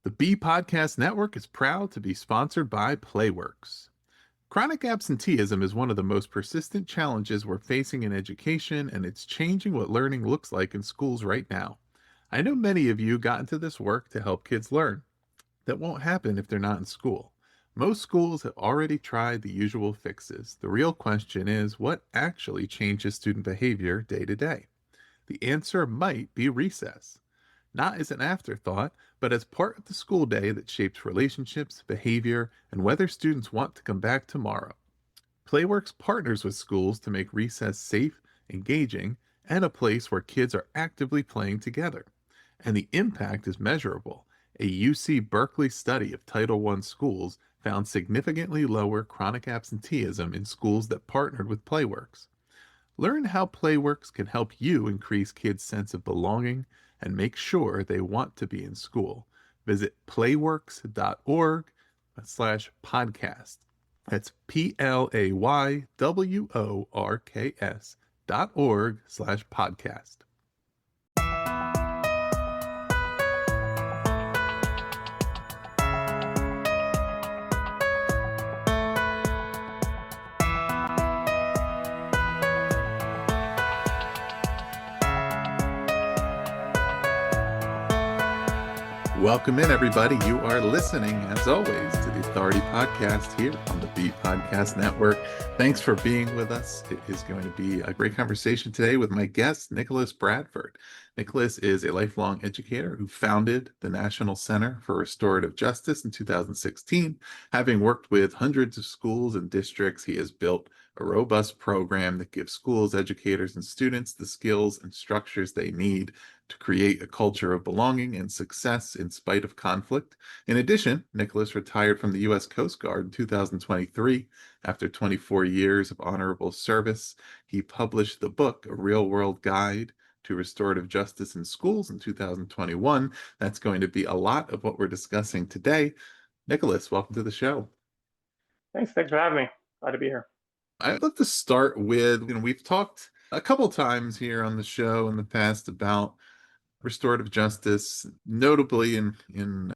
The B Podcast Network is proud to be sponsored by Playworks. Chronic absenteeism is one of the most persistent challenges we're facing in education, and it's changing what learning looks like in schools right now. I know many of you got into this work to help kids learn. That won't happen if they're not in school. Most schools have already tried the usual fixes. The real question is what actually changes student behavior day to day? The answer might be recess. Not as an afterthought, but as part of the school day that shapes relationships, behavior, and whether students want to come back tomorrow. Playworks partners with schools to make recess safe, engaging, and a place where kids are actively playing together. And the impact is measurable. A UC Berkeley study of Title I schools found significantly lower chronic absenteeism in schools that partnered with Playworks. Learn how Playworks can help you increase kids' sense of belonging and make sure they want to be in school. Visit playworks.org/podcast. That's PLAYWORKS.org/podcast. Welcome in, everybody. You are listening, as always, to the Authority Podcast here on the B Podcast Network. Thanks for being with us. It is going to be a great conversation today with my guest, Nicholas Bradford. Nicholas is a lifelong educator who founded the National Center for Restorative Justice in 2016. Having worked with hundreds of schools and districts, he has built a robust program that gives schools, educators, and students the skills and structures they need to create a culture of belonging and success in spite of conflict. In addition, Nicholas retired from the U.S. Coast Guard in 2023 after 24 years of honorable service. He published the book, A Real-World Guide to Restorative Justice in Schools in 2021. That's going to be a lot of what we're discussing today. Nicholas, welcome to the show. Thanks for having me. Glad to be here. I'd love to start with, we've talked a couple times here on the show in the past about restorative justice, notably in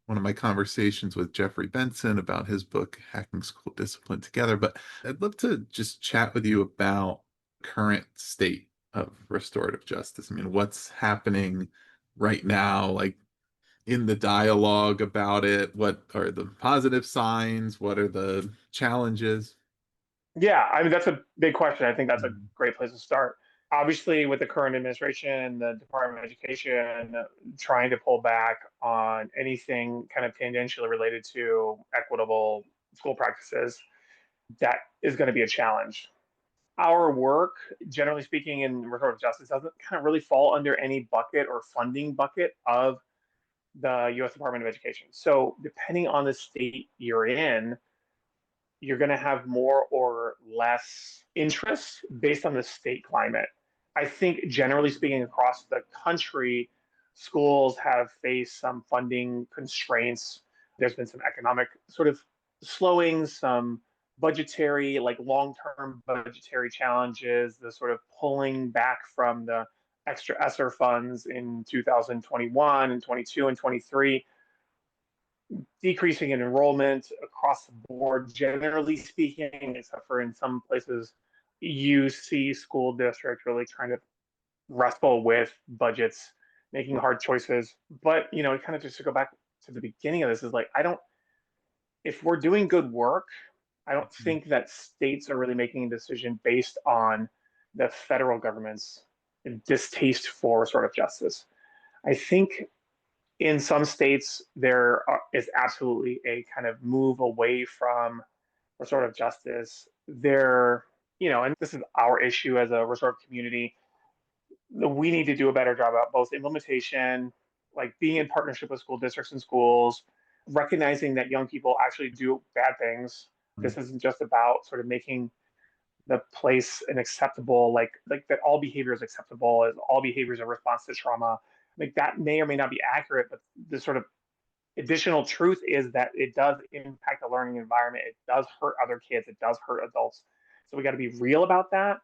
one of my conversations with Jeffrey Benson about his book, Hacking School Discipline Together. But I'd love to just chat with you about current state of restorative justice. I mean, what's happening right now, like in the dialogue about it? What are the positive signs? What are the challenges? Yeah, I mean, that's a big question. I think that's a great place to start. Obviously, with the current administration, the Department of Education trying to pull back on anything kind of tangentially related to equitable school practices, that is going to be a challenge. Our work, generally speaking, in restorative justice doesn't kind of really fall under any bucket or funding bucket of the U.S. Department of Education. So depending on the state you're in, you're going to have more or less interest based on the state climate. I think, generally speaking, across the country, schools have faced some funding constraints. There's been some economic sort of slowing, some budgetary, like long-term budgetary challenges, the sort of pulling back from the extra ESSER funds in 2021 and 22 and 23, decreasing in enrollment across the board, generally speaking, except for in some places, you see school districts really trying to wrestle with budgets, making hard choices. But, kind of just to go back to the beginning of this is like, if we're doing good work, I don't think that states are really making a decision based on the federal government's distaste for restorative justice. I think in some states, there is absolutely a kind of move away from restorative justice. And this is our issue as a restorative community. We need to do a better job about both implementation, like being in partnership with school districts and schools, recognizing that young people actually do bad things. This isn't just about sort of making the place an acceptable, like that all behavior is acceptable, as all behaviors are response to trauma. Like that may or may not be accurate, but the sort of additional truth is that it does impact the learning environment. It does hurt other kids. It does hurt adults. So we got to be real about that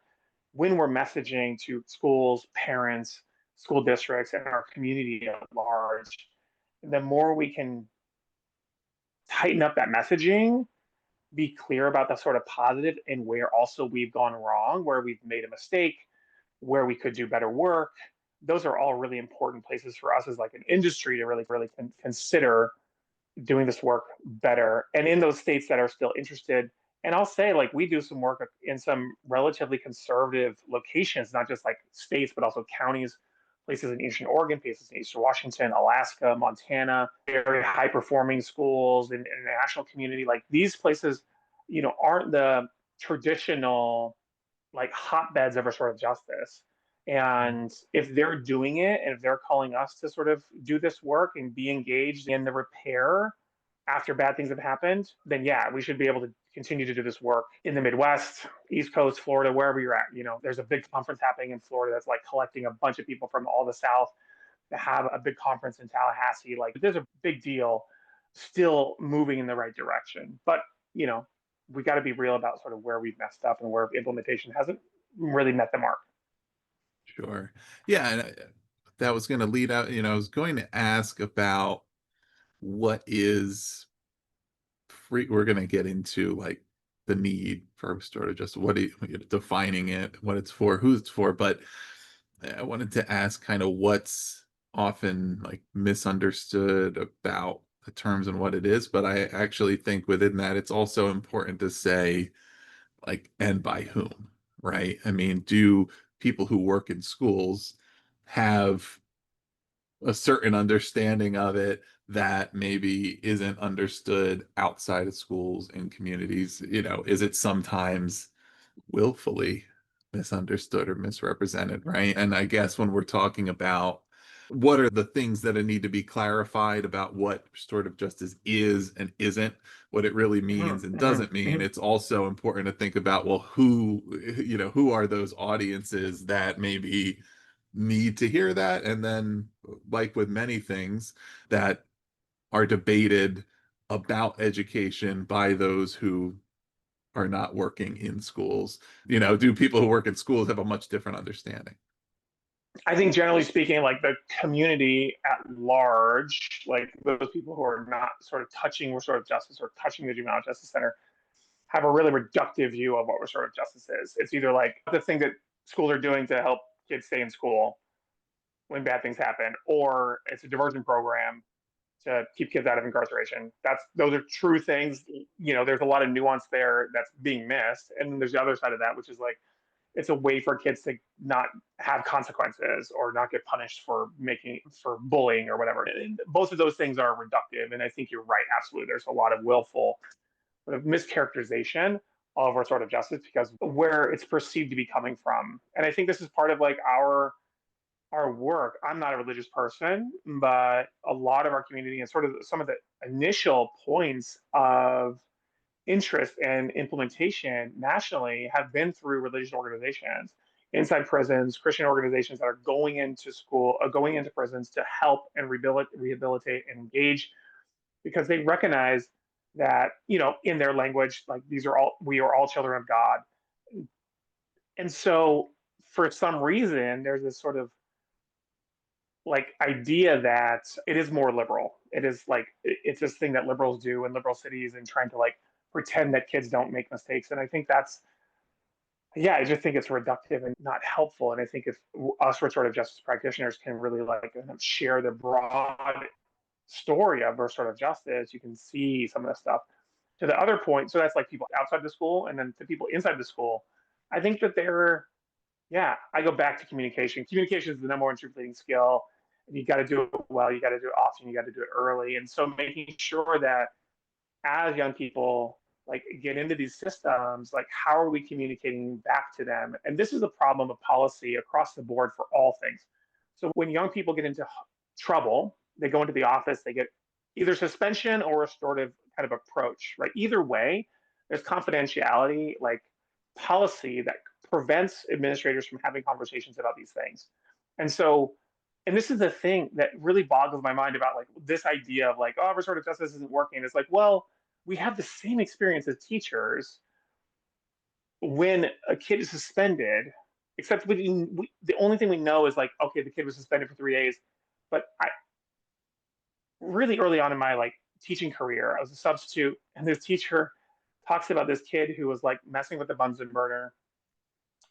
when we're messaging to schools, parents, school districts, and our community at large. The more we can tighten up that messaging, be clear about the sort of positive and where also we've gone wrong, where we've made a mistake, where we could do better work. Those are all really important places for us as like an industry to really consider doing this work better. And in those states that are still interested, and I'll say like we do some work in some relatively conservative locations, not just like states, but also counties, places in Eastern Oregon, places in Eastern Washington, Alaska, Montana, very high performing schools in the national community. Like these places, aren't the traditional like hotbeds of restorative justice. And if they're doing it and if they're calling us to sort of do this work and be engaged in the repair after bad things have happened, then yeah, we should be able to continue to do this work in the Midwest, East Coast, Florida, wherever you're at. There's a big conference happening in Florida that's like collecting a bunch of people from all the South to have a big conference in Tallahassee. Like there's a big deal still moving in the right direction. But, you know, we got to be real about sort of where we've messed up and where implementation hasn't really met the mark. Sure. Yeah, and that was going to lead out, I was going to ask about what is free. We're going to get into like the need for restorative justice, defining it, what it's for, who it's for, but I wanted to ask kind of what's often like misunderstood about the terms and what it is, but I actually think within that it's also important to say like and by whom, right? I mean, do people who work in schools have a certain understanding of it that maybe isn't understood outside of schools and communities? Is it sometimes willfully misunderstood or misrepresented, right? And I guess when we're talking about what are the things that need to be clarified about what restorative justice is and isn't, what it really Mm-hmm, means and mm-hmm, doesn't mean, mm-hmm. it's also important to think about, well, who are those audiences that maybe need to hear that? And then, like with many things that are debated about education by those who are not working in schools, do people who work in schools have a much different understanding? I think generally speaking, like the community at large, like those people who are not sort of touching restorative justice or touching the juvenile justice center, have a really reductive view of what restorative justice is. It's either like the thing that schools are doing to help kids stay in school when bad things happen, or it's a diversion program to keep kids out of incarceration. Those are true things. There's a lot of nuance there that's being missed. And then there's the other side of that, which is like it's a way for kids to not have consequences or not get punished for bullying or whatever. And both of those things are reductive. And I think you're right. Absolutely. There's a lot of willful sort of mischaracterization of restorative justice because where it's perceived to be coming from. And I think this is part of like our work. I'm not a religious person, but a lot of our community and sort of some of the initial points of interest and implementation nationally have been through religious organizations inside prisons, Christian organizations that are going into school, going into prisons to help and rehabilitate and engage because they recognize that, in their language, like we are all children of God. And so for some reason, there's this sort of like idea that it is more liberal. It is like it's this thing that liberals do in liberal cities and trying to like pretend that kids don't make mistakes. And I think that's yeah, I just think it's reductive and not helpful. And I think if us restorative justice practitioners can really like share the broad story of restorative justice, you can see some of the stuff. To the other point, so that's like people outside the school, and then to people inside the school, I think that yeah, I go back to communication. Communication is the number one translating skill. And you got to do it well. You got to do it often. You got to do it early. And so making sure that as young people like get into these systems, like how are we communicating back to them? And this is a problem of policy across the board for all things. So when young people get into trouble, they go into the office, they get either suspension or restorative kind of approach, right? Either way, there's confidentiality, like policy that prevents administrators from having conversations about these things. And so, and this is the thing that really boggles my mind about like this idea of like, oh, restorative justice isn't working. It's like, well, we have the same experience as teachers when a kid is suspended, except the only thing we know is like, okay, the kid was suspended for 3 days. But I really early on in my like teaching career. I was a substitute, and this teacher talks about this kid who was like messing with the Bunsen burner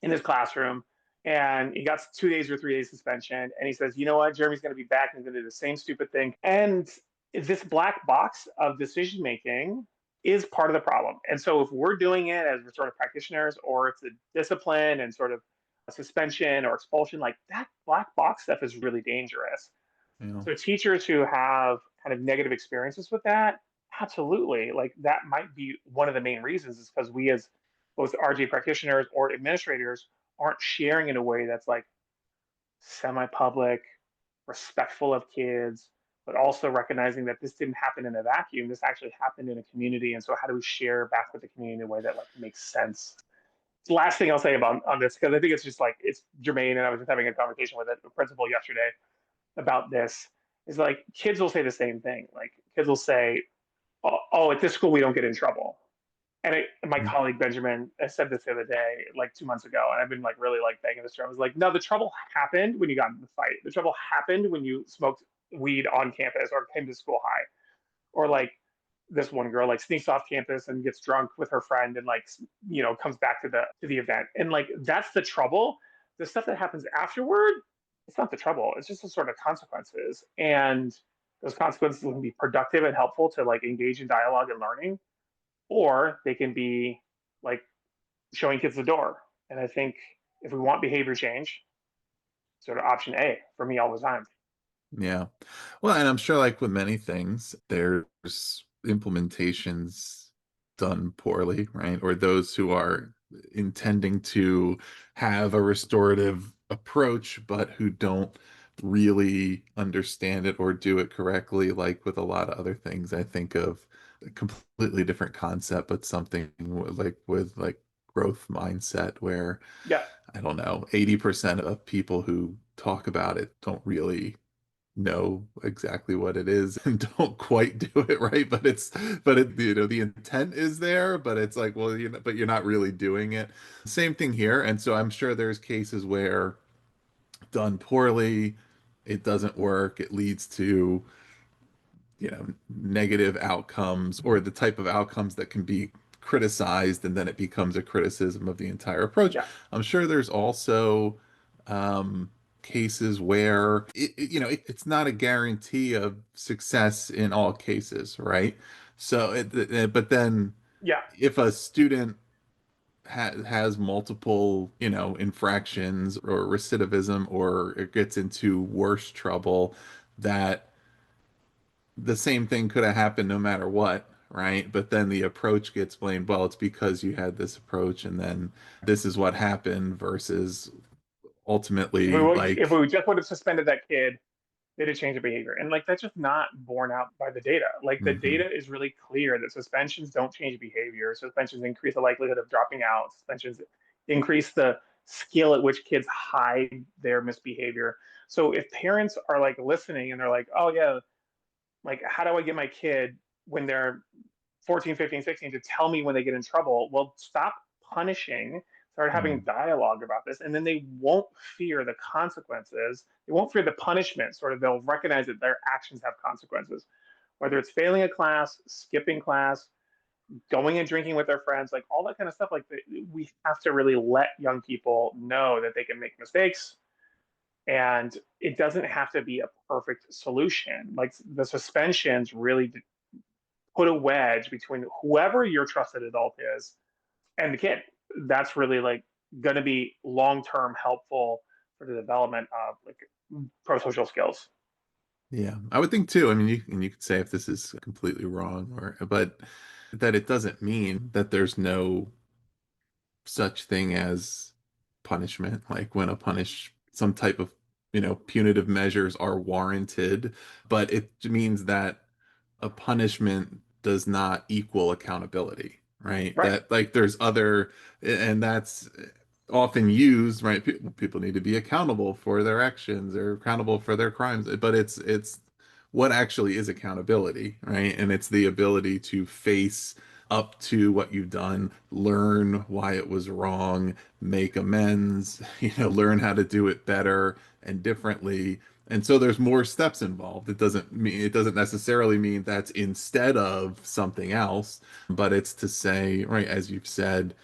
in his classroom, and he got 2 days or 3 days suspension. And he says, "You know what? Jeremy's going to be back and he's going to do the same stupid thing." And this black box of decision making is part of the problem. And so, if we're doing it as restorative practitioners, or it's a discipline and sort of a suspension or expulsion, like that black box stuff is really dangerous. You know? So teachers who have kind of negative experiences with that, absolutely, like that might be one of the main reasons is because we as both RJ practitioners or administrators aren't sharing in a way that's like semi-public, respectful of kids, but also recognizing that this didn't happen in a vacuum. This actually happened in a community. And so how do we share back with the community in a way that like makes sense? The last thing I'll say about on this, because I think it's just like it's germane, and I was just having a conversation with a principal yesterday about this is like kids will say the same thing. Like kids will say, "Oh, at this school we don't get in trouble." And my colleague Benjamin said this the other day, like 2 months ago, and I've been like really like banging this drum. I was like, "No, the trouble happened when you got in the fight. The trouble happened when you smoked weed on campus or came to school high, or like." This one girl like sneaks off campus and gets drunk with her friend and like comes back to the event, and like that's the trouble. The stuff that happens afterward, it's not the trouble. It's just the sort of consequences. And those consequences can be productive and helpful to like engage in dialogue and learning, or they can be like showing kids the door. And I think if we want behavior change, sort of option A for me all the time. Yeah. Well, and I'm sure, like with many things, there's implementations done poorly, right? Or those who are intending to have a restorative approach, but who don't really understand it or do it correctly. Like with a lot of other things, I think of a completely different concept, but something like with like growth mindset, where Yeah, I don't know, 80% of people who talk about it don't really know exactly what it is and don't quite do it right, but it, the intent is there, but it's like, well, but you're not really doing it. Same thing here. And so I'm sure there's cases where done poorly, it doesn't work, it leads to negative outcomes, or the type of outcomes that can be criticized, and then it becomes a criticism of the entire approach. yeah, I'm sure there's also cases where it's not a guarantee of success in all cases, right? So but then yeah, if a student has multiple infractions or recidivism, or it gets into worse trouble, that the same thing could have happened no matter what, right? But then the approach gets blamed. Well, it's because you had this approach, and then this is what happened, versus ultimately, if like, we just would have suspended that kid, they'd have changed their behavior. And like that's just not borne out by the data. Like the hmm data is really clear that suspensions don't change behavior. Suspensions increase the likelihood of dropping out. Suspensions increase the skill at which kids hide their misbehavior. So if parents are like listening and they're like, "Oh yeah, like how do I get my kid when they're 14, 15, 16 to tell me when they get in trouble?" Well, stop punishing, start having mm dialogue about this, and then they won't fear the consequences. They won't fear the punishment. Sort of, they'll recognize that their actions have consequences, whether it's failing a class, skipping class, going and drinking with their friends, like all that kind of stuff. Like we have to really let young people know that they can make mistakes, and it doesn't have to be a perfect solution. Like the suspensions really put a wedge between whoever your trusted adult is and the kid. That's really like going to be long term helpful for the development of like pro social skills. yeah, I would think too. I mean, you could say if this is completely wrong, or but that it doesn't mean that there's no such thing as punishment, like when some type of, punitive measures are warranted, but it means that a punishment does not equal accountability, right? Right. That, like, there's other, and that's often used, right? People need to be accountable for their actions or accountable for their crimes, but it's what actually is accountability, right? And it's the ability to face up to what you've done, learn why it was wrong, make amends, learn how to do it better and differently, And so there's more steps involved. It doesn't necessarily mean that's instead of something else, but it's to say, right, as you've said,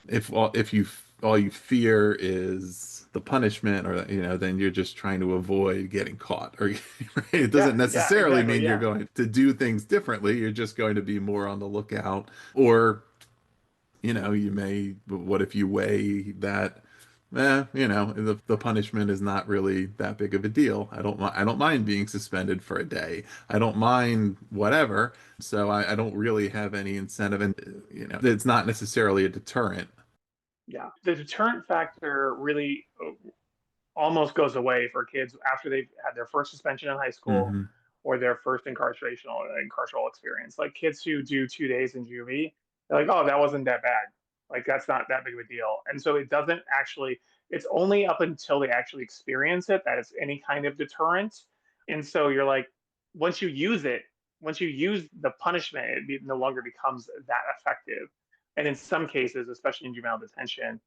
if you all you fear is the punishment, or then you're just trying to avoid getting caught, or right? It doesn't Yeah, yeah, necessarily exactly. mean you're Yeah, going to do things differently. You're just going to be more on the lookout, or you may, but what if you weigh that, the punishment is not really that big of a deal. I don't mind being suspended for a day. I don't mind whatever. So I don't really have any incentive, and it's not necessarily a deterrent. yeah. The deterrent factor really almost goes away for kids after they've had their first suspension in high school Hmm. or their first incarcerational experience. Like kids who do 2 days in juvie, they're like, oh, that wasn't that bad. Like that's not that big of a deal. And so it doesn't actually. It's only up until they actually experience it that it's any kind of deterrent. And so you're like, once you use it, once you use the punishment, no longer becomes that effective. And in some cases, especially in juvenile detention,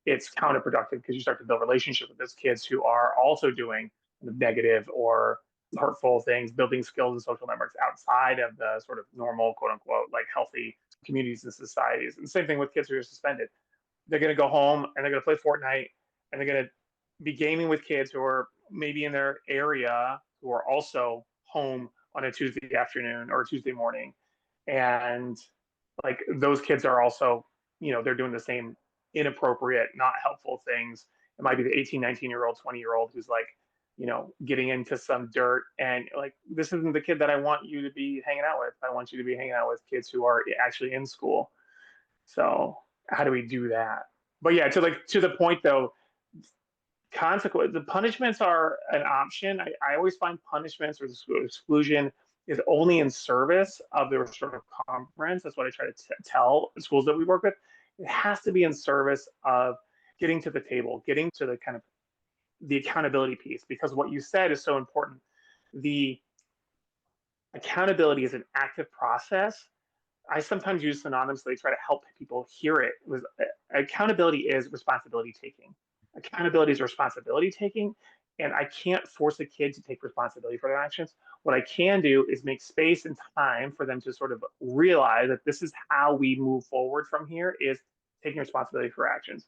it's counterproductive because you start to build relationship with those kids who are also doing negative or hurtful things, building skills and social networks outside of the sort of normal, quote unquote, like healthy communities and societies. And same thing with kids who are suspended. They're going to go home and they're going to play Fortnite and they're going to be gaming with kids who are maybe in their area who are also home on a Tuesday afternoon or a Tuesday morning. And like those kids are also, they're doing the same inappropriate, not helpful things. It might be the 18, 19-year-old, 20-year-old who's like, getting into some dirt and like, this isn't the kid that I want you to be hanging out with. I want you to be hanging out with kids who are actually in school. So how do we do that? But yeah, to the point though, consequence the punishments are an option. I always find punishments or exclusion is only in service of the sort of conference. That's what I try to tell schools that we work with. It has to be in service of getting to the table, getting to the kind of the accountability piece, because what you said is so important. The accountability is an active process. I sometimes use synonymously, try to help people hear it. Was accountability is responsibility taking. Accountability is responsibility taking, and I can't force a kid to take responsibility for their actions. What I can do is make space and time for them to sort of realize that this is how we move forward from here is taking responsibility for actions.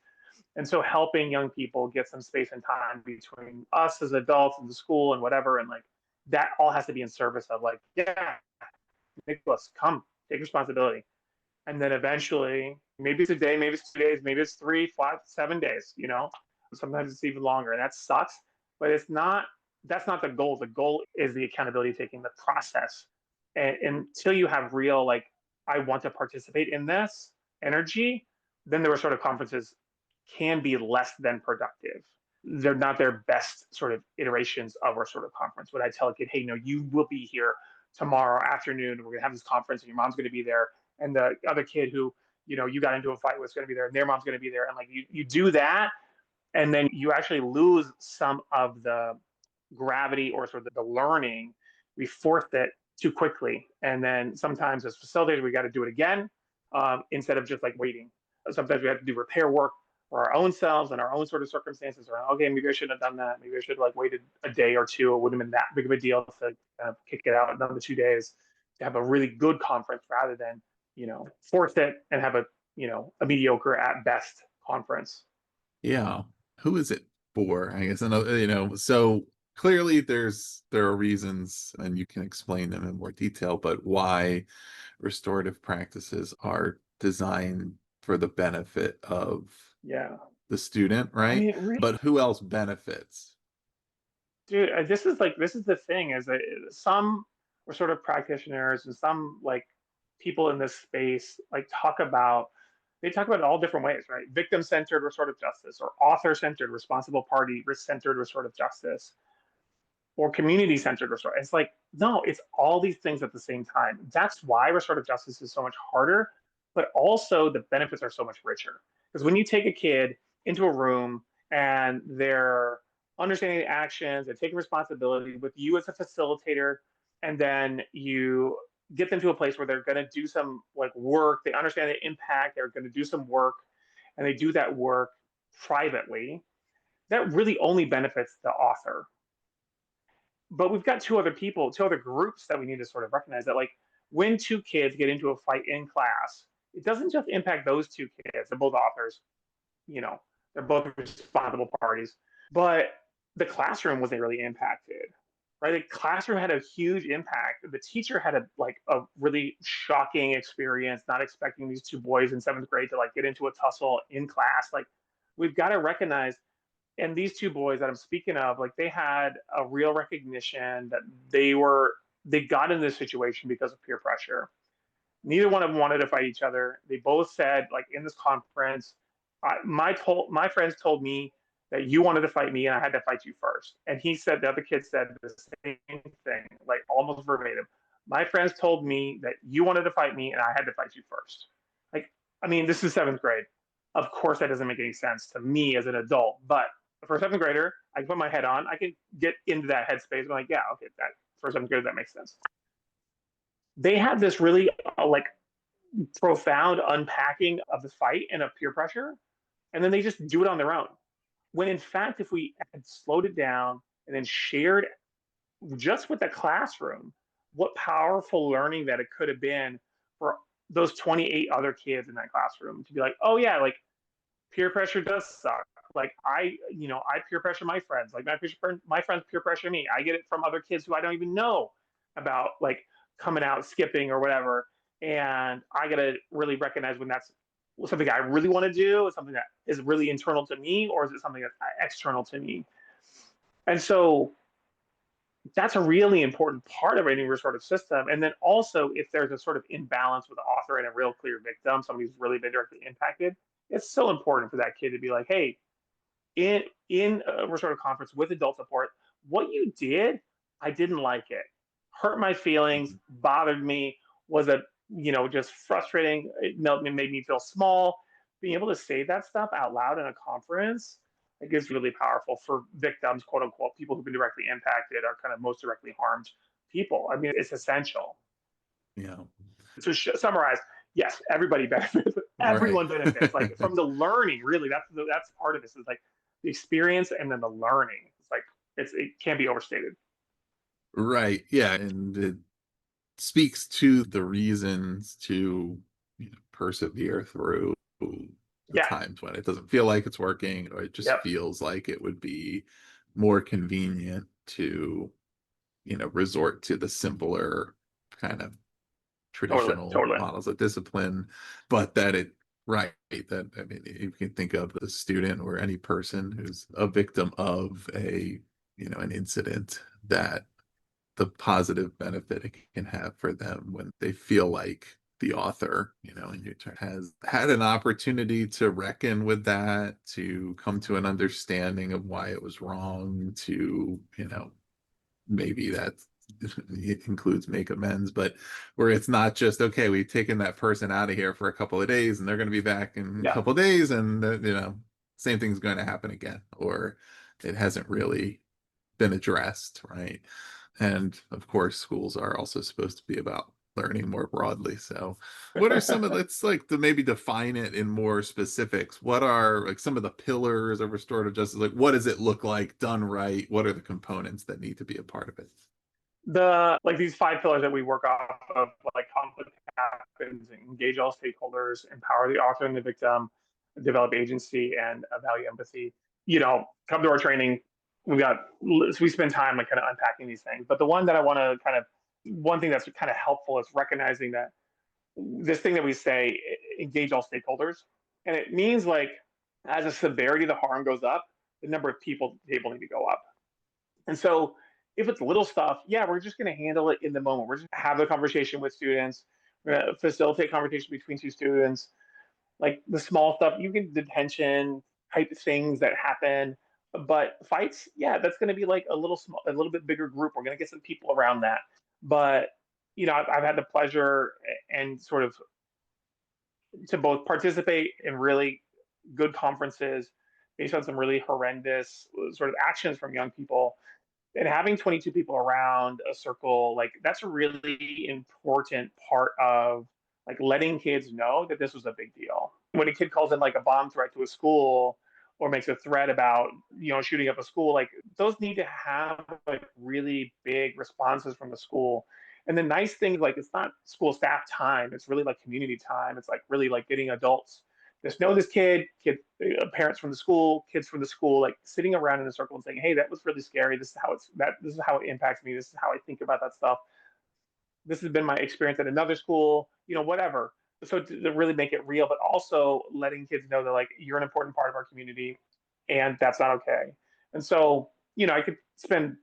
And so helping young people get some space and time between us as adults and the school and whatever, and like that all has to be in service of like, yeah, Nicholas, come take responsibility. And then eventually, maybe it's a day, maybe it's 2 days, maybe it's 3, 5, 7 days, sometimes it's even longer. And that sucks, but that's not the goal. The goal is the accountability taking, the process. And until you have real, like, I want to participate in this energy, then the sort of conferences can be less than productive. They're not their best sort of iterations of our sort of conference. When I tell a kid, hey, no, you will be here tomorrow afternoon. We're gonna have this conference, and your mom's gonna be there, and the other kid who you got into a fight with is gonna be there, and their mom's gonna be there, and like you do that, and then you actually lose some of the gravity or sort of the learning. We force it too quickly, and then sometimes as facilitators we got to do it again instead of just like waiting. Sometimes we have to do repair work for our own selves and our own sort of circumstances around, okay, maybe I shouldn't have done that, maybe I should have like waited a day or two. It wouldn't have been that big of a deal to kick it out another 2 days to have a really good conference rather than force it and have a mediocre at best conference. Yeah. Who is it for? I guess another, so clearly there are reasons, and you can explain them in more detail, but why restorative practices are designed for the benefit of Yeah, the student, I right? mean, really, But who else benefits? dude, this is the thing is that some were sort of practitioners and some like people in this space like they talk about it all different ways, right? Victim centered restorative justice, or author centered responsible party risk centered restorative justice, or community centered restorative. It's like no, it's all these things at the same time. That's why restorative justice is so much harder, but also the benefits are so much richer. Because when you take a kid into a room and they're understanding the actions, they're taking responsibility with you as a facilitator, and then you get them to a place where they're going to do some like work, they understand the impact, they're going to do some work, and they do that work privately. That really only benefits the author. But we've got two other groups that we need to sort of recognize that, like, when two kids get into a fight in class, it doesn't just impact those two kids. They're both authors, you know, they're both responsible parties, but the classroom wasn't really impacted, right? The classroom had a huge impact. The teacher had a really shocking experience, not expecting these two boys in seventh grade to like get into a tussle in class. Like, we've got to recognize, and these two boys that I'm speaking of, like, they had a real recognition that they got in this situation because of peer pressure. Neither one of them wanted to fight each other. They both said, like, in this conference, my friends told me that you wanted to fight me and I had to fight you first. And he said the other kid said the same thing, like almost verbatim. My friends told me that you wanted to fight me and I had to fight you first. Like, I mean, this is seventh grade. Of course, that doesn't make any sense to me as an adult, but for a seventh grader, I can put my head on. I can get into that headspace. I'm like, yeah, okay, that for a seventh grader, that makes sense. They had this really like profound unpacking of the fight and of peer pressure, and then they just do it on their own. When in fact, if we had slowed it down and then shared just with the classroom, what powerful learning that it could have been for those 28 other kids in that classroom to be like, oh yeah, like peer pressure does suck. Like I peer pressure my friends. Like my friends peer pressure me. I get it from other kids who I don't even know about, like coming out, skipping or whatever. And I gotta really recognize when that's something I really want to do, is something that is really internal to me, or is it something that's external to me? And so that's a really important part of any restorative system. And then also, if there's a sort of imbalance with the author and a real clear victim, somebody who's really been directly impacted, it's so important for that kid to be like, hey, in a restorative conference with adult support, what you did, I didn't like it. Hurt my feelings, Mhm. bothered me, was a just frustrating. It made me feel small. Being able to say that stuff out loud in a conference, I think, is really powerful for victims, quote unquote, people who've been directly impacted, are kind of most directly harmed people. I mean, it's essential. Yeah. To summarize, yes, everybody benefits. Right. Everyone benefits. Like, from the learning, really, that's part of this, is like the experience and then the learning. It's like it can't be overstated. Right. Yeah. And it speaks to the reasons to, persevere through the Yeah. times when it doesn't feel like it's working, or it just Yep. feels like it would be more convenient to, resort to the simpler kind of Totally. traditional Totally. models of discipline, but that it right that I mean, you can think of the student or any person who's a victim of a an incident, that the positive benefit it can have for them when they feel like the author, in your turn, has had an opportunity to reckon with that, to come to an understanding of why it was wrong, to, maybe that it includes make amends, but where it's not just, okay, we've taken that person out of here for a couple of days and they're going to be back in a Yeah. couple of days, and same thing's going to happen again, or it hasn't really been addressed, right? And of course, schools are also supposed to be about learning more broadly. So, what are some of, let's like to maybe define it in more specifics. What are like some of the pillars of restorative justice? Like, what does it look like done right? What are the components that need to be a part of it? These five pillars that we work off of, like conflict happens, engage all stakeholders, empower the author and the victim, develop agency, and value empathy. Come to our training. We spend time like kind of unpacking these things. But the one that I want to kind of one thing that's kind of helpful is recognizing that this thing that we say, engage all stakeholders, and it means, like, as the severity of the harm goes up, the number of people at the table need to go up. And so if it's little stuff, yeah, we're just going to handle it in the moment. We're just gonna have the conversation with students. We're going to facilitate conversation between two students. Like the small stuff, you can detention type things that happen. But fights, yeah, that's going to be like a little bit bigger group. We're going to get some people around that. But I've had the pleasure and sort of to both participate in really good conferences based on some really horrendous sort of actions from young people, and having 22 people around a circle, like, that's a really important part of like letting kids know that this was a big deal. When a kid calls in like a bomb threat to a school, or makes a threat about shooting up a school, like those need to have like really big responses from the school. And the nice thing, like it's not school staff time, it's really like community time. It's like really like getting adults just know this parents from the school, kids from the school, like sitting around in a circle and saying, "Hey, that was really scary. This is how it impacts me. This is how I think about that stuff. This has been my experience at another school, whatever." So to really make it real, but also letting kids know that like you're an important part of our community, and that's not okay. And so, I could spend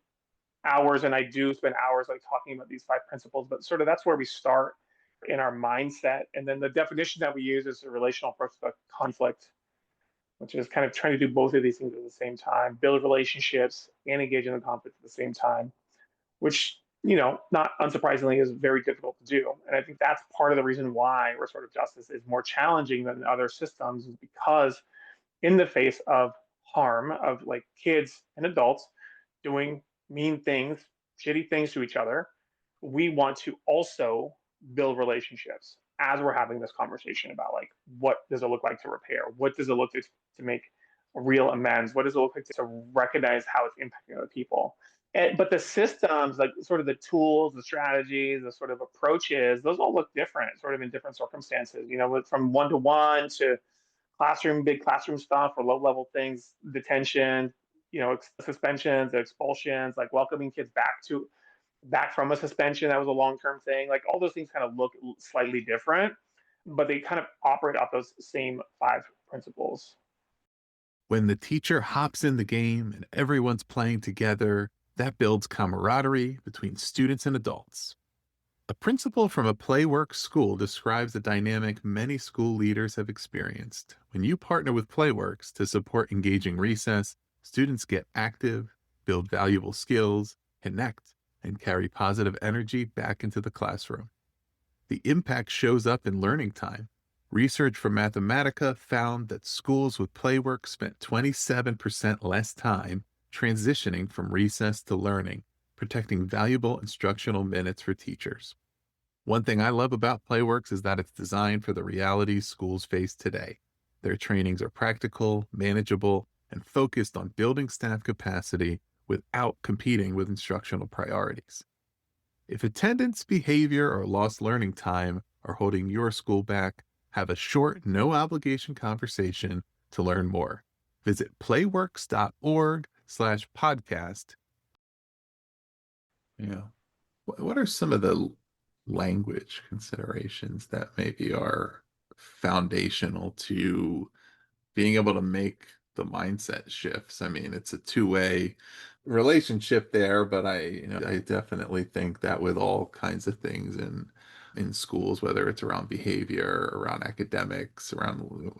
hours, and I do spend hours like talking about these five principles, but sort of that's where we start in our mindset. And then the definition that we use is a relational approach to conflict, which is kind of trying to do both of these things at the same time, build relationships and engage in the conflict at the same time, which, not unsurprisingly, is very difficult to do. And I think that's part of the reason why restorative justice is more challenging than other systems, is because in the face of harm of like kids and adults doing mean things, shitty things to each other, we want to also build relationships as we're having this conversation about like what does it look like to repair? What does it look like to make real amends? What does it look like to recognize how it's impacting other people? But the systems, like sort of the tools, the strategies, the sort of approaches, those all look different, sort of in different circumstances. From one to one to big classroom stuff or low level things, detention, suspensions, expulsions, like welcoming kids back from a suspension that was a long term thing. Like all those things kind of look slightly different, but they kind of operate off those same five principles. When the teacher hops in the game and everyone's playing together, that builds camaraderie between students and adults. A principal from a Playworks school describes a dynamic many school leaders have experienced. When you partner with Playworks to support engaging recess, students get active, build valuable skills, connect, and carry positive energy back into the classroom. The impact shows up in learning time. Research from Mathematica found that schools with Playworks spent 27% less time transitioning from recess to learning, protecting valuable instructional minutes for teachers. One thing I love about Playworks is that it's designed for the realities schools face today. Their trainings are practical, manageable, and focused on building staff capacity without competing with instructional priorities. If attendance, behavior, or lost learning time are holding your school back, have a short, no obligation conversation to learn more. Visit playworks.org/podcast. Yeah. What are some of the language considerations that maybe are foundational to being able to make the mindset shifts? I mean, it's a two-way relationship there, but I definitely think that with all kinds of things in schools, whether it's around behavior, around academics, around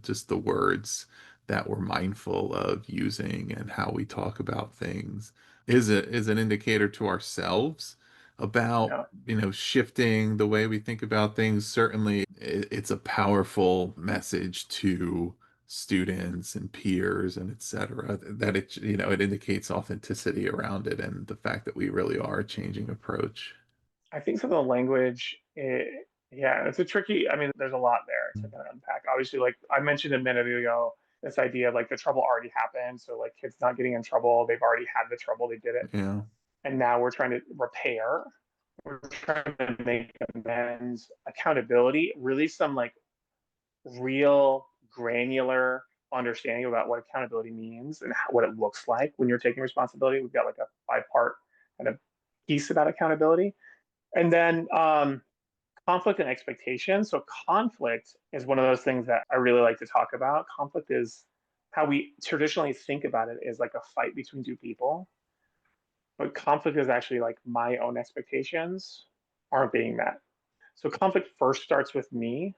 just the words that we're mindful of using and how we talk about things is an indicator to ourselves about Yeah. shifting the way we think about things. Certainly it's a powerful message to students and peers and etc., that it indicates authenticity around it and the fact that we really are changing approach. I think some of the language, yeah, it's a tricky, I mean, there's a lot there to kind of unpack. Obviously, like I mentioned a minute ago, this idea of like the trouble already happened. So like kids not getting in trouble, they've already had the trouble, they did it. Yeah. And now we're trying to repair, we're trying to make amends, accountability, really some like real granular understanding about what accountability means and what it looks like when you're taking responsibility. We've got like a five-part kind of piece about accountability. And then conflict and expectation. So conflict is one of those things that I really like to talk about. Conflict is how we traditionally think about it, is like a fight between two people. But conflict is actually like my own expectations aren't being met. So conflict first starts with me.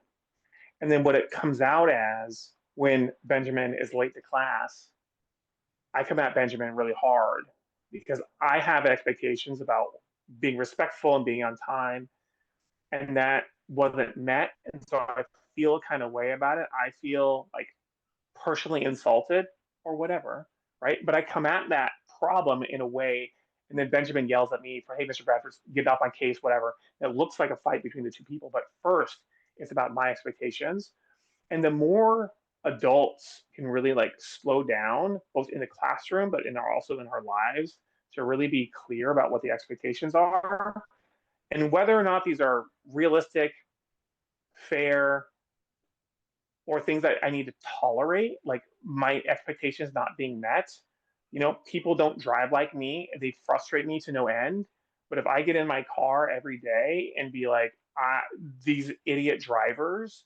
And then what it comes out as when Benjamin is late to class, I come at Benjamin really hard because I have expectations about being respectful and being on time, and that wasn't met. And so I feel kind of way about it. I feel like personally insulted or whatever, right? But I come at that problem in a way, and then Benjamin yells at me for, "Hey, Mr. Bradford, get off my case, whatever." It looks like a fight between the two people, but first, it's about my expectations. And the more adults can really like slow down both in the classroom but also in our lives to really be clear about what the expectations are and whether or not these are realistic, fair, or things that I need to tolerate, like my expectations not being met. You know, people don't drive like me. They frustrate me to no end. But if I get in my car every day and be like, these idiot drivers,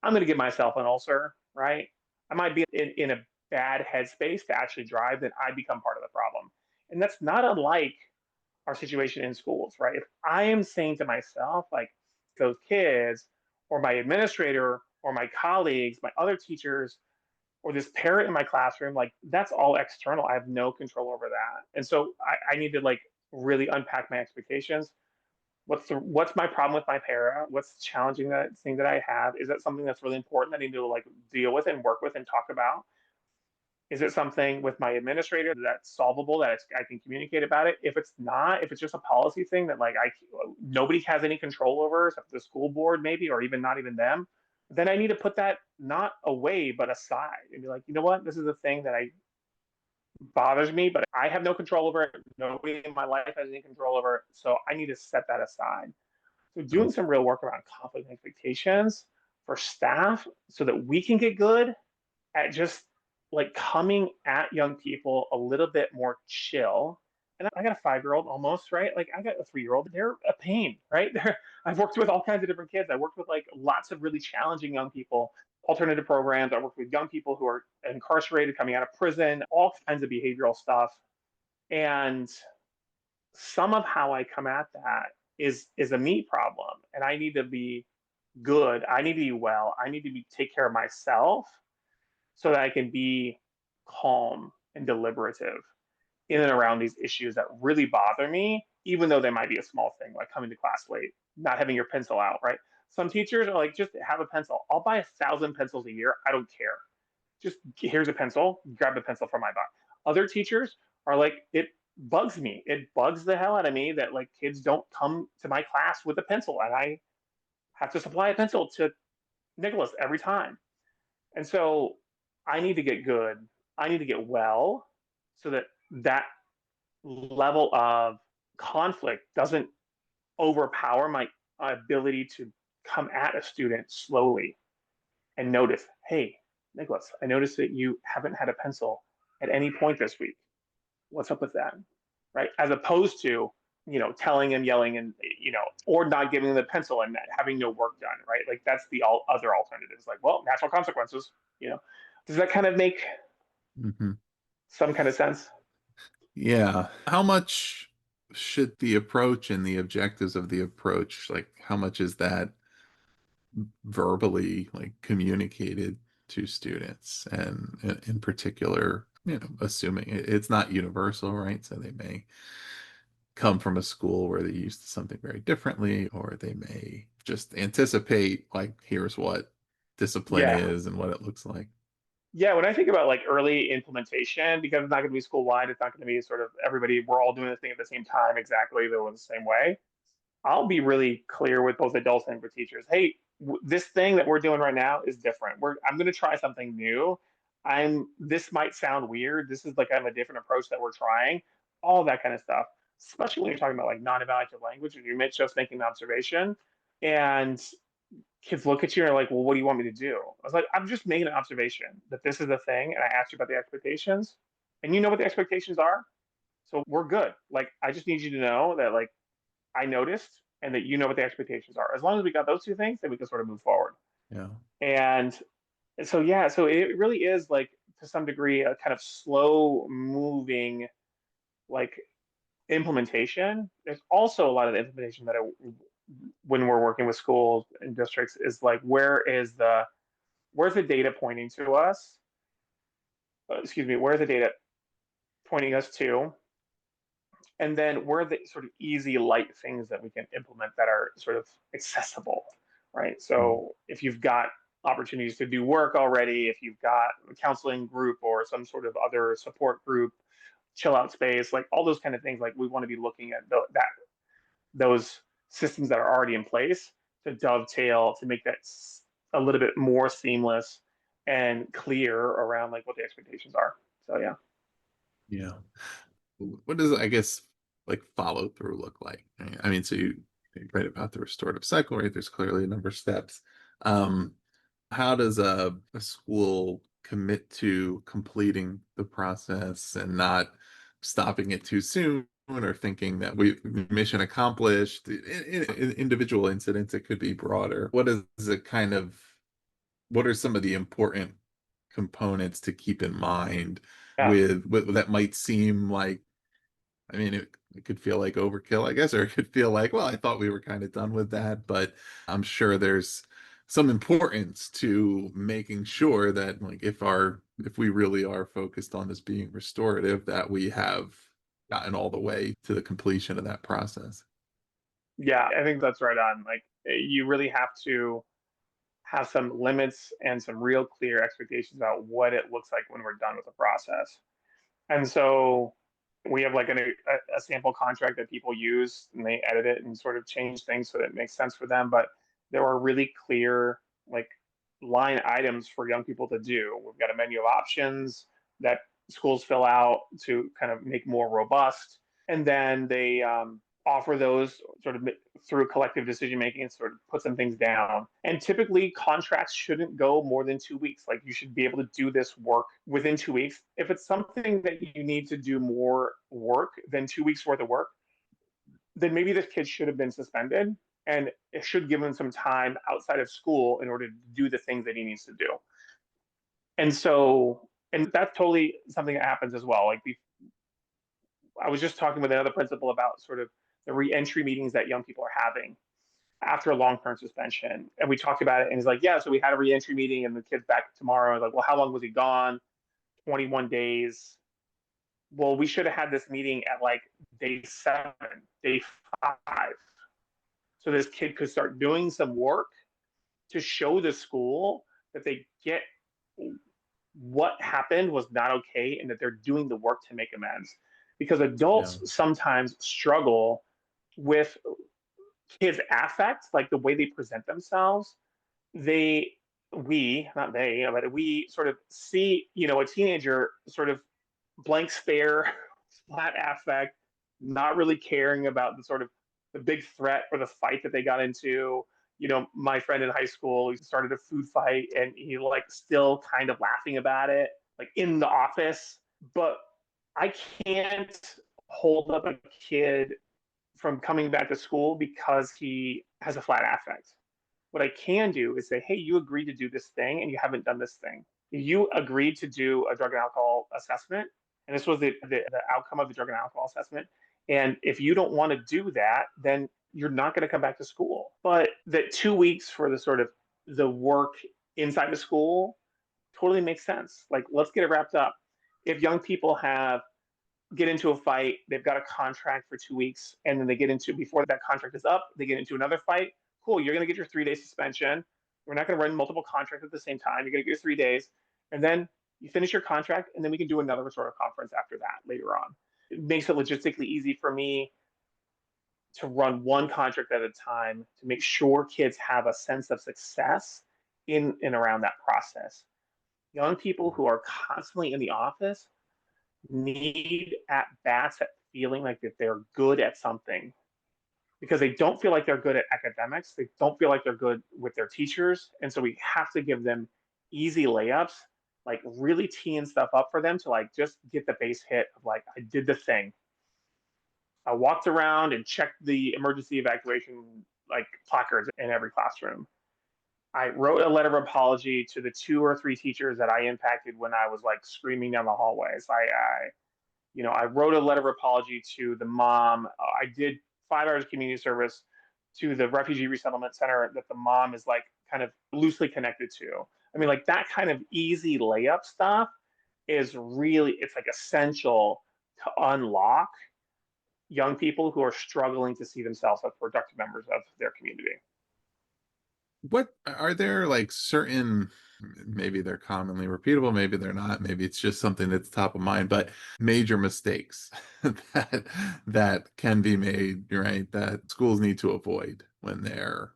I'm going to give myself an ulcer, right? I might be in a bad headspace to actually drive, then I become part of the problem. And that's not unlike our situation in schools, right? If I am saying to myself, like, those kids or my administrator or my colleagues, my other teachers, or this parent in my classroom, like, that's all external. I have no control over that. And so I need to like really unpack my expectations. What's my problem with my para? What's challenging that thing that I have? Is that something that's really important that I need to like deal with and work with and talk about? Is it something with my administrator that's solvable that I can communicate about it? If it's not, if it's just a policy thing that like nobody has any control over, except the school board maybe, or even not even them, then I need to put that not away but aside and be like, you know what, this is a thing that I bothers me, but I have no control over it. Nobody in my life has any control over it, so I need to set that aside. So Oh, doing some real work around conflict and expectations for staff so that we can get good at just like coming at young people a little bit more chill. And I got a 5 year old almost, right? Like I got a 3 year old. They're a pain, right? I've worked with all kinds of different kids. I worked with like lots of really challenging young people, alternative programs. I worked with young people who are incarcerated, coming out of prison, all kinds of behavioral stuff. And some of how I come at that is a me problem. And I need to be good. I need to be well. I need to be take care of myself so that I can be calm and deliberative in and around these issues that really bother me, even though they might be a small thing, like coming to class late, not having your pencil out, right? Some teachers are like, just have a pencil. I'll buy 1,000 pencils a year. I don't care. Just here's a pencil. Grab the pencil from my box. Other teachers are like, it bugs me. It bugs the hell out of me that like kids don't come to my class with a pencil, and I have to supply a pencil to Nicholas every time. And so I need to get good. I need to get well so that that level of conflict doesn't overpower my ability to come at a student slowly and notice, hey, Nicholas, I noticed that you haven't had a pencil at any point this week. What's up with that? Right? As opposed to, telling him, yelling, and, or not giving him the pencil and having no work done, right? Like that's the other alternatives. Like, well, natural consequences, you know. Does that kind of make mhm. some kind of sense? Yeah. How much should the approach and the objectives of the approach, like how much is that verbally like communicated to students and in particular, assuming it's not universal, right? So they may come from a school where they're used to something very differently, or they may just anticipate like here's what discipline Yeah. is and what it looks like. Yeah, when I think about like early implementation, because it's not going to be school wide, it's not going to be sort of everybody, we're all doing the thing at the same time exactly the same way. I'll be really clear with both adults and for teachers. Hey, this thing that we're doing right now is different. I'm going to try something new. This might sound weird. This is like kind of a different approach that we're trying, all that kind of stuff, especially when you're talking about like non-evaluative language and you're just making an observation. And kids look at you and are like, well, what do you want me to do? I was like, I'm just making an observation that this is a thing. And I asked you about the expectations and you know what the expectations are. So we're good. Like, I just need you to know that, like, I noticed and that you know what the expectations are. As long as we got those two things, then we can sort of move forward. Yeah. And so, yeah, so it really is like to some degree a kind of slow moving, like, implementation. There's also a lot of the implementation that when we're working with schools and districts is like, where's the data pointing to us? Excuse me, where's the data pointing us to? And then where are the sort of easy, light things that we can implement that are sort of accessible, right? Mm. So if you've got opportunities to do work already, if you've got a counseling group or some sort of other support group, chill out space, like all those kind of things, like we want to be looking at those systems that are already in place to dovetail to make that a little bit more seamless and clear around like what the expectations are. So yeah. Yeah. What does, I guess, like follow through look like? I mean, so you write about the restorative cycle, right? There's clearly a number of steps. Um, how does a school commit to completing the process and not stopping it too soon or thinking that we mission accomplished? In individual incidents, it could be broader. What is it kind of, what are some of the important components to keep in mind Yeah. with that might seem like, I mean, it could feel like overkill, I guess, or it could feel like, well, I thought we were kind of done with that, but I'm sure there's some importance to making sure that, like, if we really are focused on this being restorative, that we have gotten all the way to the completion of that process. Yeah, I think that's right on. Like you really have to have some limits and some real clear expectations about what it looks like when we're done with the process. And so we have like a sample contract that people use and they edit it and sort of change things so that it makes sense for them. But there are really clear like line items for young people to do. We've got a menu of options that schools fill out to kind of make more robust. And then they offer those sort of through collective decision making and sort of put some things down. And typically, contracts shouldn't go more than 2 weeks. Like you should be able to do this work within 2 weeks. If it's something that you need to do more work than 2 weeks worth of work, then maybe this kid should have been suspended and it should give him some time outside of school in order to do the things that he needs to do. And so, and that's totally something that happens as well. Like I was just talking with another principal about sort of the reentry meetings that young people are having after a long-term suspension. And we talked about it, and he's like, yeah, so we had a reentry meeting, and the kid's back tomorrow. I was like, well, how long was he gone? 21 days. Well, we should have had this meeting at like day 7, day 5. So this kid could start doing some work to show the school that they get what happened was not okay and that they're doing the work to make amends. Because Yeah. adults sometimes struggle with kids' affect, like the way they present themselves. They, we, not they, but we sort of see, a teenager sort of blank stare, flat affect, not really caring about the sort of the big threat or the fight that they got into. My friend in high school, he started a food fight and he like still kind of laughing about it, like in the office. But I can't hold up a kid from coming back to school because he has a flat affect. What I can do is say, hey, you agreed to do this thing and you haven't done this thing. You agreed to do a drug and alcohol assessment, and this was the outcome of the drug and alcohol assessment. And if you don't want to do that, then you're not going to come back to school. But that 2 weeks for the sort of the work inside the school totally makes sense. Like, let's get it wrapped up. If young people get into a fight, they've got a contract for 2 weeks, and then they get into before that contract is up, they get into another fight. Cool, you're going to get your 3 day suspension. We're not going to run multiple contracts at the same time. You're going to get your 3 days, and then you finish your contract, and then we can do another sort of conference after that later on. It makes it logistically easy for me to run one contract at a time to make sure kids have a sense of success in and around that process. Young people who are constantly in the office need at bats at feeling like that they're good at something because they don't feel like they're good at academics. They don't feel like they're good with their teachers. And so we have to give them easy layups, like really teeing stuff up for them to like just get the base hit of like, I did the thing. I walked around and checked the emergency evacuation like placards in every classroom. I wrote a letter of apology to the 2 or 3 teachers that I impacted when I was like screaming down the hallways. I wrote a letter of apology to the mom. I did 5 hours of community service to the refugee resettlement center that the mom is like kind of loosely connected to. I mean, like that kind of easy layup stuff is really, it's like essential to unlock young people who are struggling to see themselves as productive members of their community. What are there like certain, maybe they're commonly repeatable, maybe they're not, maybe it's just something that's top of mind, but major mistakes that that can be made, right? That schools need to avoid when they're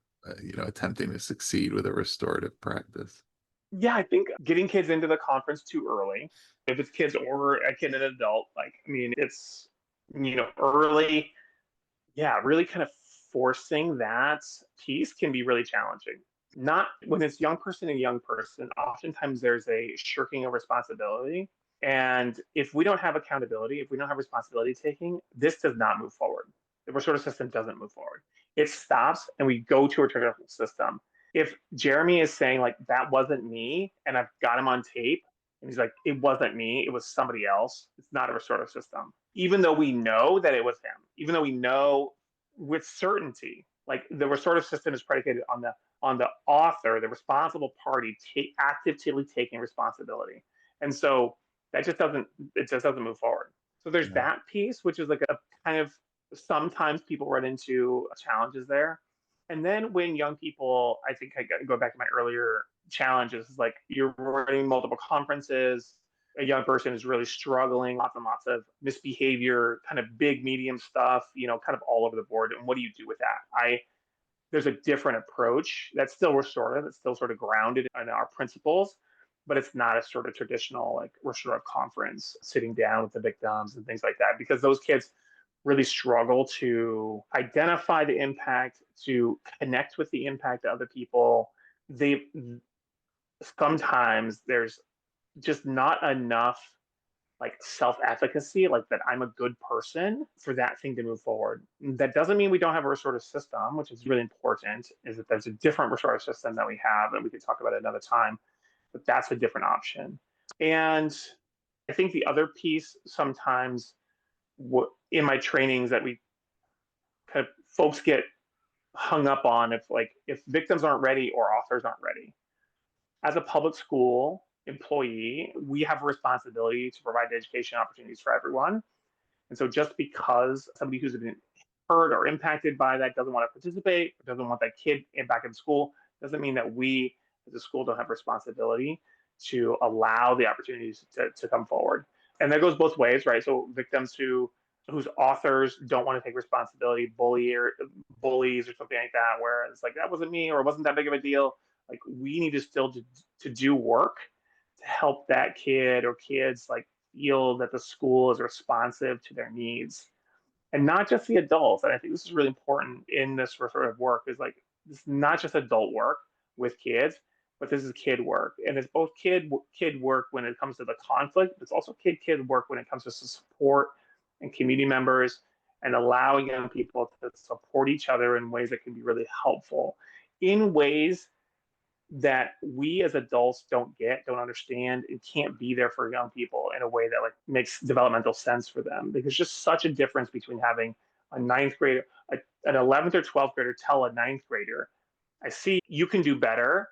attempting to succeed with a restorative practice. Yeah, I think getting kids into the conference too early, if it's kids or a kid and an adult, like, I mean, it's, early. Yeah, really kind of forcing that piece can be really challenging. Not when it's young person and young person, oftentimes there's a shirking of responsibility. And if we don't have accountability, if we don't have responsibility taking, this does not move forward. The restorative system doesn't move forward. It stops and we go to a traditional system. If Jeremy is saying, like, that wasn't me, and I've got him on tape, and he's like, it wasn't me, it was somebody else, it's not a restorative system. Even though we know that it was him, even though we know with certainty, like the restorative system is predicated on the author, the responsible party, actively taking responsibility. And so that just doesn't it just doesn't move forward. So there's Yeah. that piece, which is like a kind of sometimes people run into challenges there. And then when young people, I think I go back to my earlier challenges, is like you're running multiple conferences, a young person is really struggling, lots and lots of misbehavior, kind of big, medium stuff, kind of all over the board. And what do you do with that? There's a different approach that's still restorative. It's still sort of grounded in our principles, but it's not a sort of traditional like restorative conference, sitting down with the victims and things like that, because those kids really struggle to identify the impact, to connect with the impact to other people. They sometimes there's just not enough like self-efficacy, like that I'm a good person for that thing to move forward. That doesn't mean we don't have a restorative system, which is really important, is that there's a different restorative system that we have, and we could talk about it another time, but that's a different option. And I think the other piece sometimes in my trainings that we kind of folks get hung up on, if victims aren't ready or authors aren't ready. As a public school employee, we have a responsibility to provide education opportunities for everyone. And so just because somebody who's been hurt or impacted by that doesn't want to participate, or doesn't want that kid back in school, doesn't mean that we as a school don't have responsibility to allow the opportunities to come forward. And that goes both ways, right? So victims whose authors don't want to take responsibility, bullies or something like that, where it's like that wasn't me or it wasn't that big of a deal. Like we need to still to do work to help that kid or kids like feel that the school is responsive to their needs, and not just the adults. And I think this is really important in this sort of work, is like this is not just adult work with kids, but this is kid work, and it's both kid work when it comes to the conflict, but it's also kid work when it comes to support and community members, and allowing young people to support each other in ways that can be really helpful, in ways that we as adults don't understand, and can't be there for young people in a way that like makes developmental sense for them. Because just such a difference between having a ninth grader, an 11th or 12th grader tell a ninth grader, I see you can do better.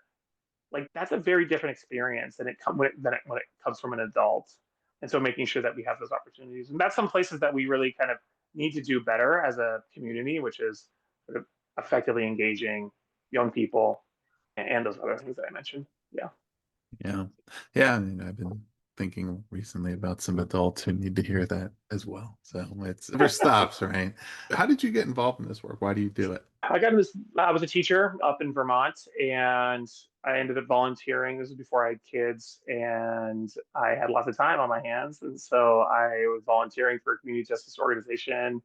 Like that's a very different experience than when it comes from an adult. And so making sure that we have those opportunities, and that's some places that we really kind of need to do better as a community, which is sort of effectively engaging young people and those other things that I mentioned. Yeah. Yeah. Yeah. I mean, I've been thinking recently about some adults who need to hear that as well. So it's never stops, right? How did you get involved in this work? Why do you do it? I got this. I was a teacher up in Vermont, and I ended up volunteering. This was before I had kids, and I had lots of time on my hands, and so I was volunteering for a community justice organization.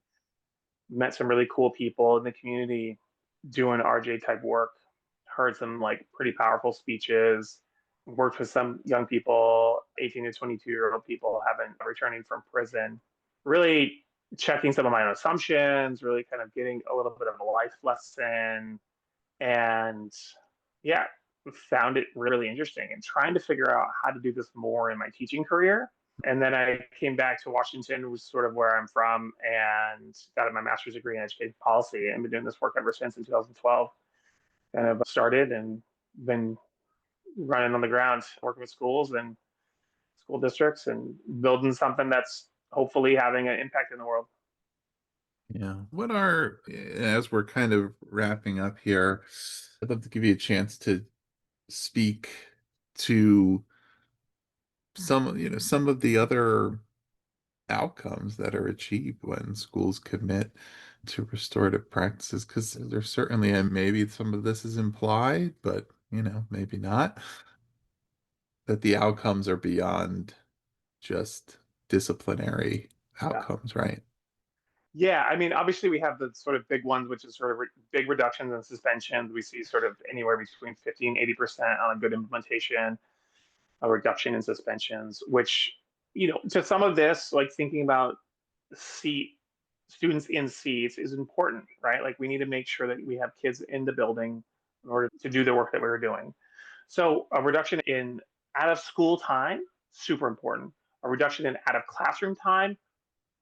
Met some really cool people in the community doing RJ type work. Heard some like pretty powerful speeches. Worked with some young people, 18 to 22-year-old people, having returning from prison. Really checking some of my own assumptions, really kind of getting a little bit of a life lesson, and yeah, found it really interesting and trying to figure out how to do this more in my teaching career. And then I came back to Washington, was sort of where I'm from, and got my master's degree in education policy, and been doing this work ever since in 2012. Kind of started and been running on the ground, working with schools and school districts, and building something that's hopefully having an impact in the world. Yeah. What are, as we're kind of wrapping up here, I'd love to give you a chance to speak to some of the other outcomes that are achieved when schools commit to restorative practices, because there's certainly, and maybe some of this is implied, but maybe not. that the outcomes are beyond just disciplinary Yeah. outcomes, right? Yeah, I mean, obviously we have the sort of big ones, which is sort of big reductions in suspensions. We see sort of anywhere between 50 and 80% on a good implementation, a reduction in suspensions, which, to some of this, like thinking about seat students in seats is important, right? Like we need to make sure that we have kids in the building in order to do the work that we were doing. So a reduction in out of school time, super important. A reduction in out of classroom time,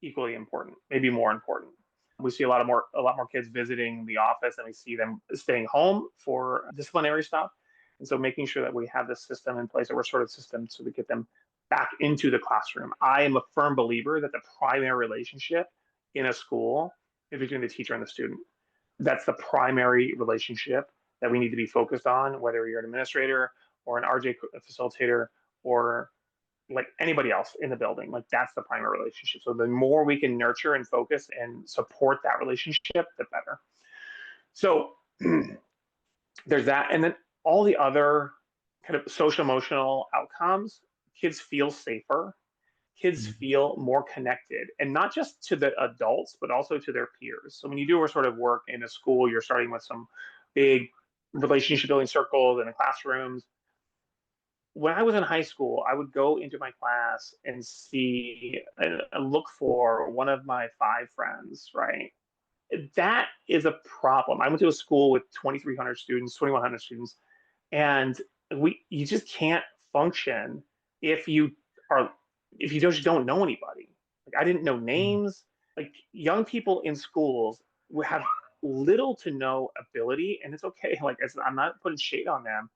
equally important, maybe more important. We see a lot more kids visiting the office and we see them staying home for disciplinary stuff. And so making sure that we have this system in place, or sort of system, so we get them back into the classroom. I am a firm believer that the primary relationship in a school is between the teacher and the student. That's the primary relationship that we need to be focused on, whether you're an administrator or an RJ facilitator or like anybody else in the building. Like that's the primary relationship. So the more we can nurture and focus and support that relationship, the better. So there's that. And then all the other kind of social emotional outcomes, kids feel safer, kids Mhm. feel more connected, and not just to the adults, but also to their peers. So when you do a sort of work in a school, you're starting with some big relationship building circles in the classrooms. When I was in high school, I would go into my class and see and look for one of my five friends, right? That is a problem. I went to a school with 2,300 students, 2,100 students, and you just can't function if you are if you just don't know anybody. Like I didn't know Mhm. names. Like young people in schools will have little to no ability, and it's okay. Like I'm not putting shade on them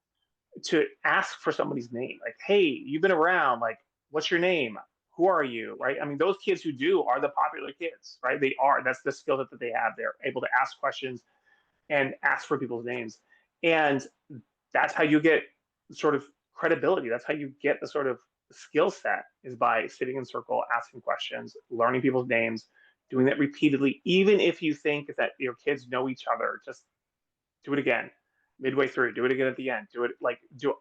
to ask for somebody's name. Like, hey, you've been around. Like, what's your name? Who are you? Right? I mean, those kids who do are the popular kids, right? They are. That's the skill that they have. They're able to ask questions and ask for people's names, and that's how you get sort of credibility. That's how you get the sort of skill set, is by sitting in circle, asking questions, learning people's names, doing that repeatedly. Even if you think that your kids know each other, just do it again midway through, do it again at the end, do it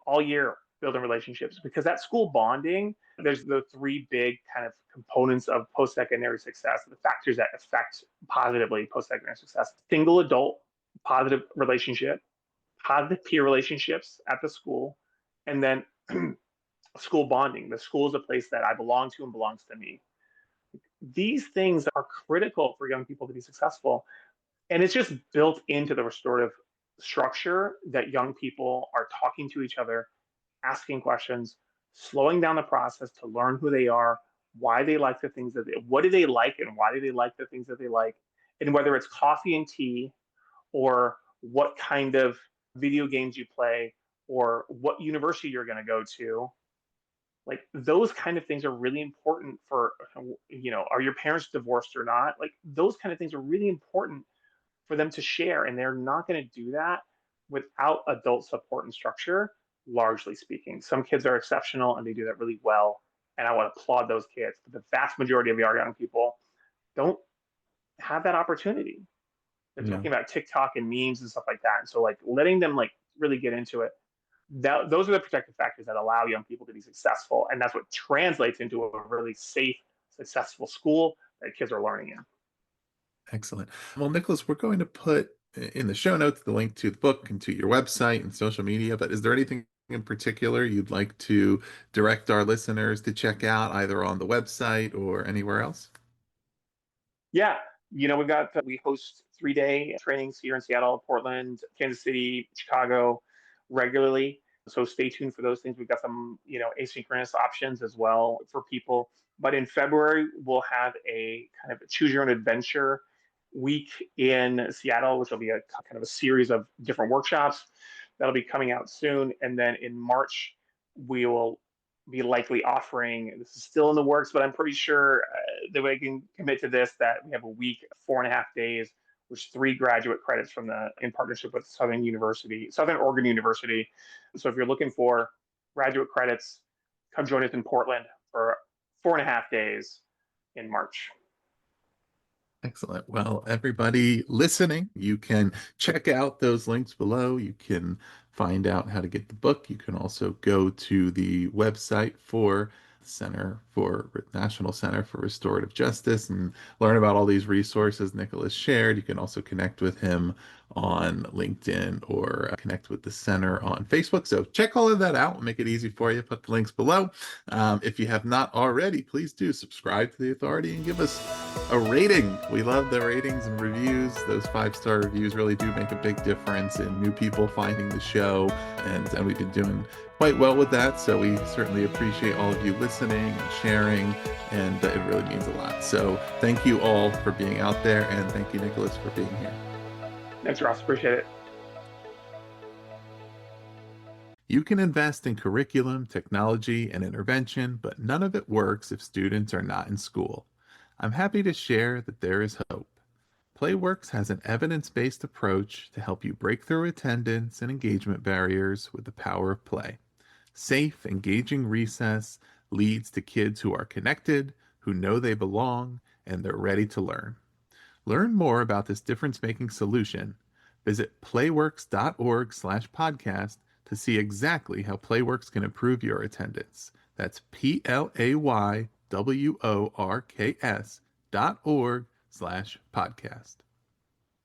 all year, building relationships, because that school bonding, there's the three big kind of components of post-secondary success, the factors that affect positively post-secondary success: single adult positive relationship, positive peer relationships at the school, and then school bonding. The school is a place that I belong to and belongs to me. These things are critical for young people to be successful, and it's just built into the restorative structure that young people are talking to each other, asking questions, slowing down the process to learn who they are, why they like the things what do they like, and why do they like the things that they like, and whether it's coffee and tea, or what kind of video games you play, or what university you're going to go to. Like those kind of things are really important for, are your parents divorced or not? Like those kind of things are really important for them to share. And they're not going to do that without adult support and structure, largely speaking. Some kids are exceptional and they do that really well. And I want to applaud those kids. But the vast majority of our young people don't have that opportunity. They're Yeah. talking about TikTok and memes and stuff like that. And so like letting them like really get into it. Those are the protective factors that allow young people to be successful. And that's what translates into a really safe, successful school that kids are learning in. Excellent. Well, Nicholas, we're going to put in the show notes the link to the book and to your website and social media, but is there anything in particular you'd like to direct our listeners to check out either on the website or anywhere else? Yeah, we host 3-day trainings here in Seattle, Portland, Kansas City, Chicago regularly. So stay tuned for those things. We've got some, asynchronous options as well for people. But in February, we'll have a kind of a choose your own adventure week in Seattle, which will be a kind of a series of different workshops that'll be coming out soon. And then in March, we will be likely offering, this is still in the works, but I'm pretty sure that we can commit to this, that we have a week, 4.5 days, which 3 graduate credits from in partnership with Southern Oregon University. So if you're looking for graduate credits, come join us in Portland for 4.5 days in March. Excellent. Well, everybody listening, you can check out those links below. You can find out how to get the book. You can also go to the website for National Center for Restorative Justice and learn about all these resources Nicholas shared. You can also connect with him on LinkedIn or connect with the center on Facebook. So check all of that out. We'll make it easy for you. Put the links below. If you have not already, please do subscribe to the Authority and give us a rating. We love the ratings and reviews. Those 5-star reviews really do make a big difference in new people finding the show, and we've been doing quite well with that. So we certainly appreciate all of you listening and sharing, and it really means a lot. So thank you all for being out there, and thank you, Nicholas, for being here. Thanks, Ross. Appreciate it. You can invest in curriculum, technology, and intervention, but none of it works if students are not in school. I'm happy to share that there is hope. Playworks has an evidence-based approach to help you break through attendance and engagement barriers with the power of play. Safe, engaging recess leads to kids who are connected, who know they belong, and they're ready to learn. Learn more about this difference-making solution. Visit playworks.org/podcast to see exactly how Playworks can improve your attendance. That's PLAYWORKS.org/podcast.